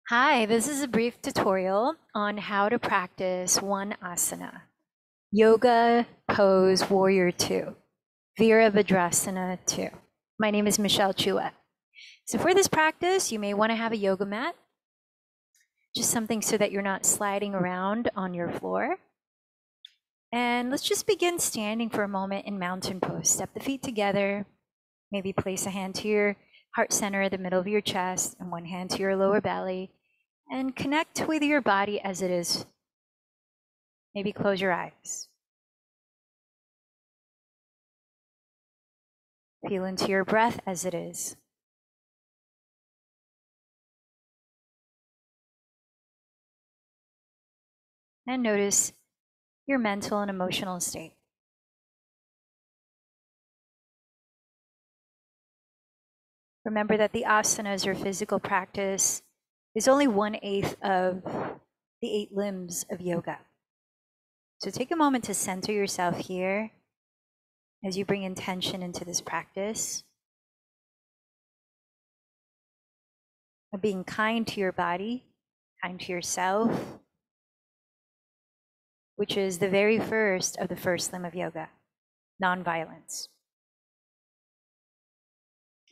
Hi, this is a brief tutorial on how to practice one asana, Yoga Pose Warrior 2, Virabhadarasana 2. My name is Michelle Chua. So for this practice, you may want to have a yoga mat, just something so that you're not sliding around on your floor. And let's just begin standing for a moment in mountain pose. Step the feet together, maybe place a hand to your heart center, the middle of your chest, and one hand to your lower belly. And connect with your body as it is. Maybe close your eyes. Feel into your breath as it is. And notice your mental and emotional state. Remember that the asanas, or physical practice, is only 1/8 of the 8 limbs of yoga. So take a moment to center yourself here as you bring intention into this practice of being kind to your body, kind to yourself, which is the very first of the first limb of yoga, non-violence.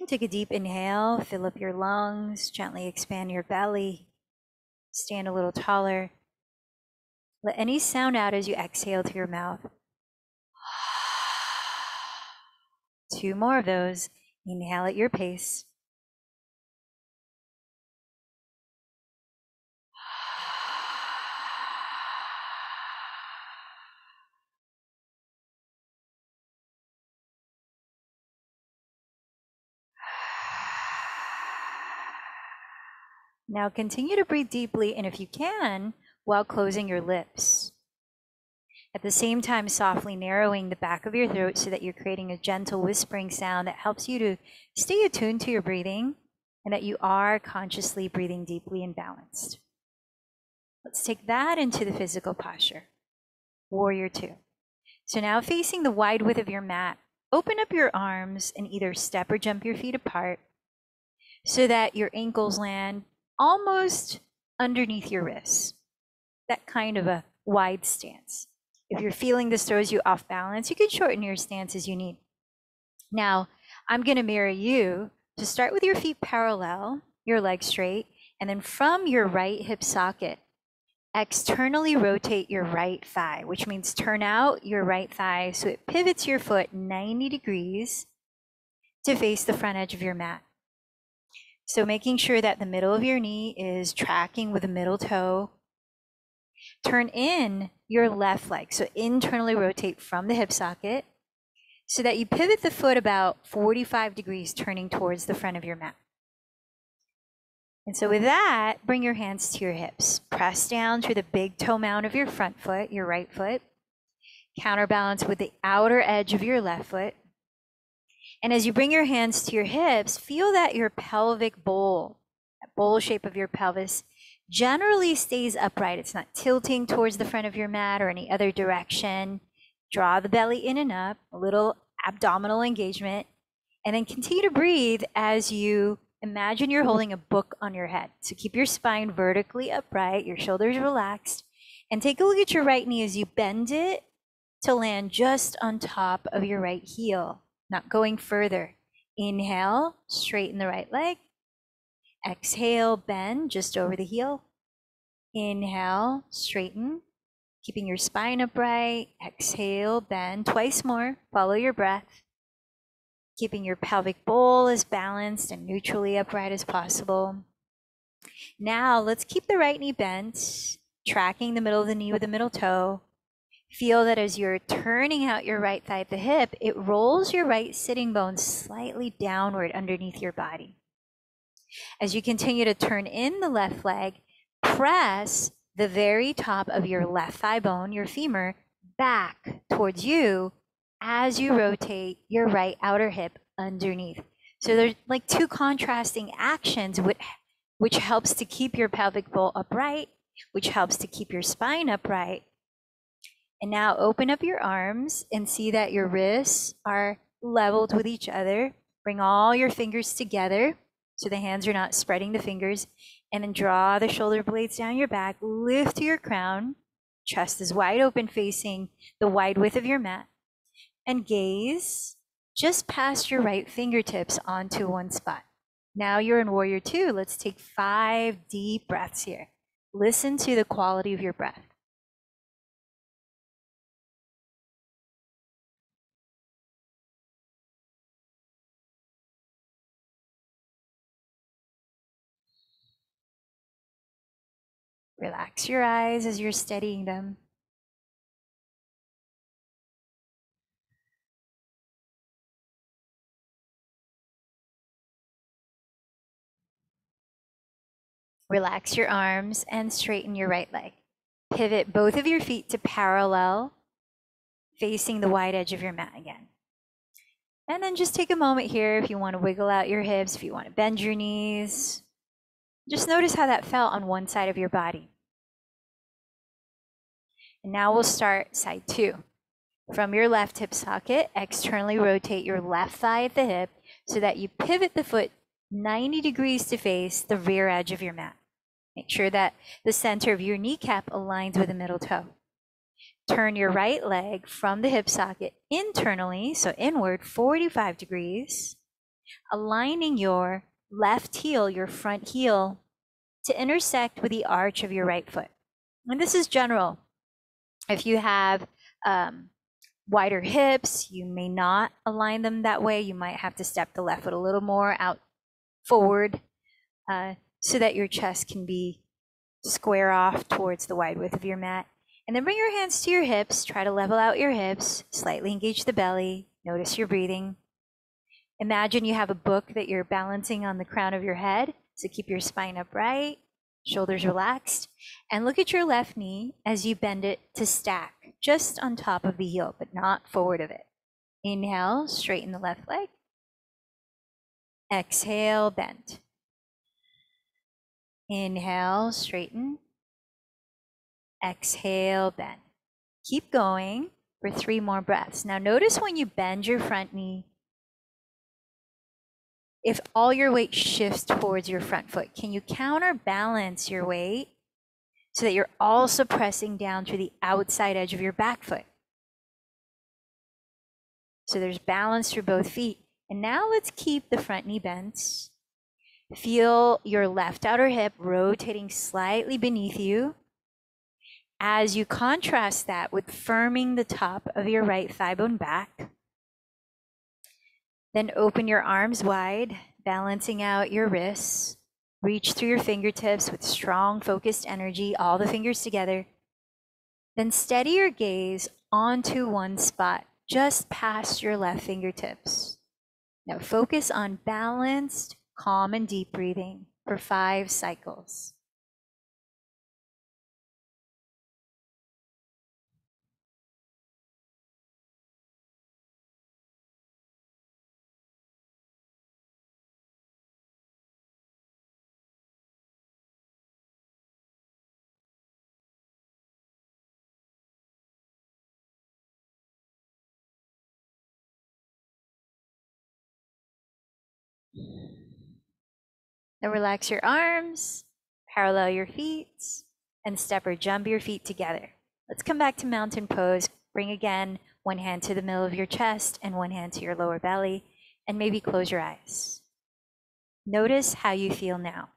Take a deep inhale, fill up your lungs, gently expand your belly, stand a little taller. Let any sound out as you exhale to your mouth. 2 more of those. Inhale at your pace. Now continue to breathe deeply, and if you can, while closing your lips. At the same time, softly narrowing the back of your throat so that you're creating a gentle whispering sound that helps you to stay attuned to your breathing and that you are consciously breathing deeply and balanced. Let's take that into the physical posture. Warrior 2. So now facing the wide width of your mat, open up your arms and either step or jump your feet apart so that your ankles land almost underneath your wrists. That kind of a wide stance. If you're feeling this throws you off balance, you can shorten your stance as you need. Now, I'm going to mirror you to start with your feet parallel, your legs straight, and then from your right hip socket, externally rotate your right thigh, which means turn out your right thigh so it pivots your foot 90 degrees to face the front edge of your mat. So making sure that the middle of your knee is tracking with the middle toe. Turn in your left leg, so internally rotate from the hip socket so that you pivot the foot about 45 degrees, turning towards the front of your mat. And so with that, bring your hands to your hips. Press down through the big toe mound of your front foot, your right foot. Counterbalance with the outer edge of your left foot. And as you bring your hands to your hips, feel that your pelvic bowl, that bowl shape of your pelvis, generally stays upright. It's not tilting towards the front of your mat or any other direction. Draw the belly in and up, a little abdominal engagement, and then continue to breathe as you imagine you're holding a book on your head. So keep your spine vertically upright, your shoulders relaxed, and take a look at your right knee as you bend it to land just on top of your right heel, not going further. Inhale, straighten the right leg. Exhale, bend just over the heel. Inhale, straighten, keeping your spine upright. Exhale, bend twice more. Follow your breath, keeping your pelvic bowl as balanced and neutrally upright as possible. Now let's keep the right knee bent, tracking the middle of the knee with the middle toe. Feel that as you're turning out your right thigh at the hip, it rolls your right sitting bone slightly downward underneath your body. As you continue to turn in the left leg, press the very top of your left thigh bone, your femur, back towards you as you rotate your right outer hip underneath. So there's like 2 contrasting actions, which helps to keep your pelvic bowl upright, which helps to keep your spine upright. And now open up your arms and see that your wrists are leveled with each other. Bring all your fingers together. so the hands are not spreading the fingers. And then draw the shoulder blades down your back, lift to your crown, chest is wide open facing the wide width of your mat, and gaze just past your right fingertips onto one spot. Now you're in Warrior Two. Let's take 5 deep breaths here. Listen to the quality of your breath. Relax your eyes as you're steadying them. Relax your arms and straighten your right leg. Pivot both of your feet to parallel, facing the wide edge of your mat again. And then just take a moment here if you want to wiggle out your hips, if you want to bend your knees. Just notice how that felt on one side of your body. And now we'll start side 2. From your left hip socket, externally rotate your left thigh at the hip so that you pivot the foot 90 degrees to face the rear edge of your mat. Make sure that the center of your kneecap aligns with the middle toe. Turn your right leg from the hip socket internally, so inward 45 degrees, aligning your left heel, your front heel, to intersect with the arch of your right foot. And this is general. If you have wider hips, you may not align them that way. You might have to step the left foot a little more out forward so that your chest can be square off towards the wide width of your mat. And then bring your hands to your hips. Try to level out your hips, slightly engage the belly. Notice your breathing. Imagine you have a book that you're balancing on the crown of your head. So keep your spine upright, shoulders relaxed, and look at your left knee as you bend it to stack just on top of the heel, but not forward of it. Inhale, straighten the left leg. Exhale, bend. Inhale, straighten. Exhale, bend. Keep going for 3 more breaths. Now notice when you bend your front knee, if all your weight shifts towards your front foot, can you counterbalance your weight so that you're also pressing down through the outside edge of your back foot? So there's balance through both feet. And now let's keep the front knee bent. Feel your left outer hip rotating slightly beneath you as you contrast that with firming the top of your right thigh bone back. Then open your arms wide, balancing out your wrists. Reach through your fingertips with strong, focused energy, all the fingers together. Then steady your gaze onto one spot, just past your left fingertips. Now focus on balanced, calm, and deep breathing for 5 cycles. Now relax your arms, parallel your feet, and step or jump your feet together. Let's come back to mountain pose. Bring again one hand to the middle of your chest and one hand to your lower belly, and maybe close your eyes. Notice how you feel now.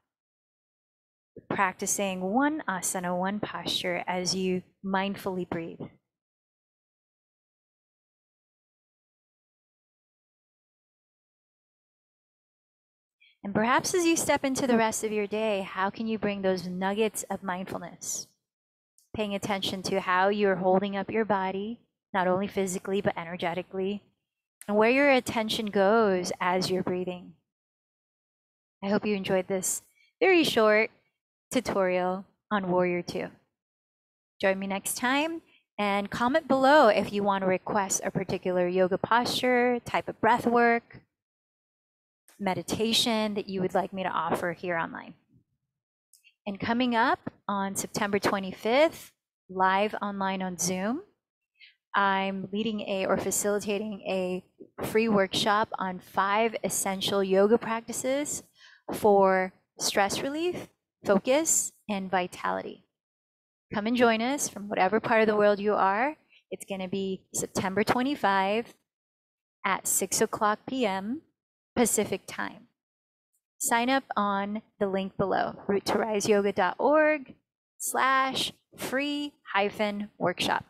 Practicing one asana, one posture as you mindfully breathe. And perhaps as you step into the rest of your day, how can you bring those nuggets of mindfulness? Paying attention to how you're holding up your body, not only physically, but energetically, and where your attention goes as you're breathing. I hope you enjoyed this very short tutorial on Warrior 2. Join me next time and comment below if you want to request a particular yoga posture, type of breath work, meditation that you would like me to offer here online. And coming up on September 25th, live online on Zoom, I'm leading or facilitating a free workshop on 5 essential yoga practices for stress relief, focus, and vitality. Come and join us from whatever part of the world you are. It's going to be September 25 at 6 o'clock p.m. Pacific time. Sign up on the link below, roottoriseyoga.org/free-workshop.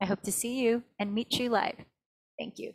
I hope to see you and meet you live. Thank you.